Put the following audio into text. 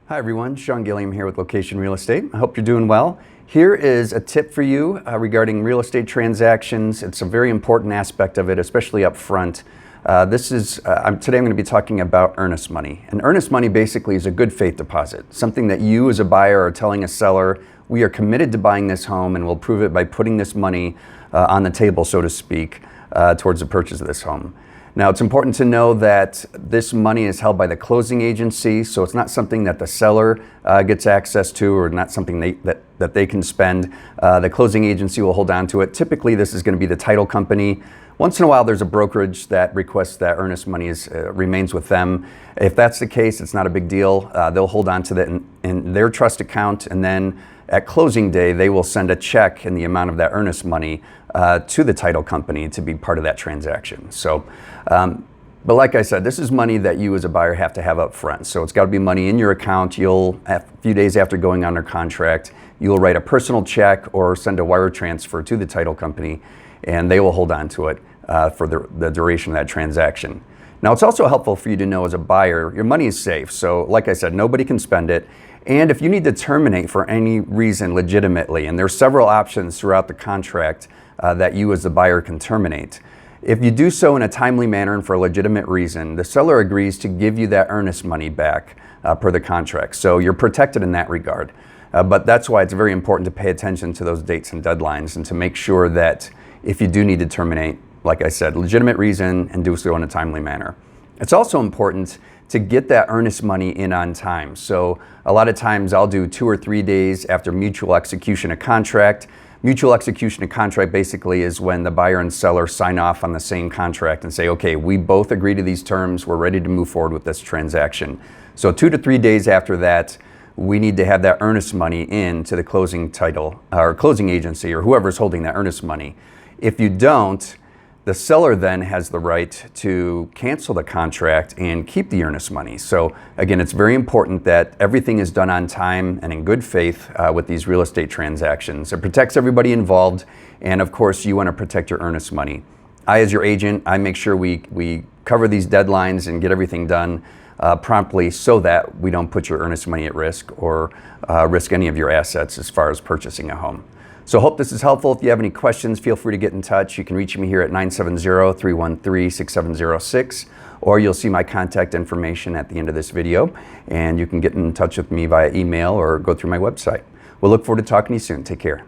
Hi everyone, Sean Gilliam here with Location Real Estate. I hope you're doing well. Here is a tip for you regarding real estate transactions. It's a very important aspect of it, especially up front. Today I'm going to be talking about earnest money. And earnest money basically is a good faith deposit, something that you as a buyer are telling a seller, we are committed to buying this home and we'll prove it by putting this money on the table, so to speak, towards the purchase of this home. Now, it's important to know that this money is held by the closing agency, so it's not something that the seller gets access to or not something that they can spend. The closing agency will hold on to it. Typically, this is going to be the title company. Once in a while, there's a brokerage that requests that earnest money remains with them. If that's the case, it's not a big deal. They'll hold on to that in their trust account, and then at closing day, they will send a check in the amount of that earnest money to the title company to be part of that transaction. So, but like I said, this is money that you as a buyer have to have up front. So it's got to be money in your account. A few days after going under contract, you'll write a personal check or send a wire transfer to the title company, and they will hold on to it for the duration of that transaction. Now, it's also helpful for you to know as a buyer, your money is safe. So like I said, nobody can spend it. And if you need to terminate for any reason legitimately, and there's several options throughout the contract that you as the buyer can terminate. If you do so in a timely manner and for a legitimate reason, the seller agrees to give you that earnest money back per the contract. So you're protected in that regard. But that's why it's very important to pay attention to those dates and deadlines and to make sure that if you do need to terminate, like I said, legitimate reason and do so in a timely manner. It's also important to get that earnest money in on time. So a lot of times I'll do 2 or 3 days after mutual execution of contract. Mutual execution of contract basically is when the buyer and seller sign off on the same contract and say, okay, we both agree to these terms, we're ready to move forward with this transaction. So 2 to 3 days after that, we need to have that earnest money in to the closing title or closing agency or whoever's holding that earnest money. If you don't, the seller then has the right to cancel the contract and keep the earnest money. So again, it's very important that everything is done on time and in good faith with these real estate transactions. It protects everybody involved, and of course, you want to protect your earnest money. I, as your agent, I make sure we cover these deadlines and get everything done promptly so that we don't put your earnest money at risk or risk any of your assets as far as purchasing a home. So hope this is helpful. If you have any questions, feel free to get in touch. You can reach me here at 970-313-6706, or you'll see my contact information at the end of this video, and you can get in touch with me via email or go through my website. We'll look forward to talking to you soon. Take care.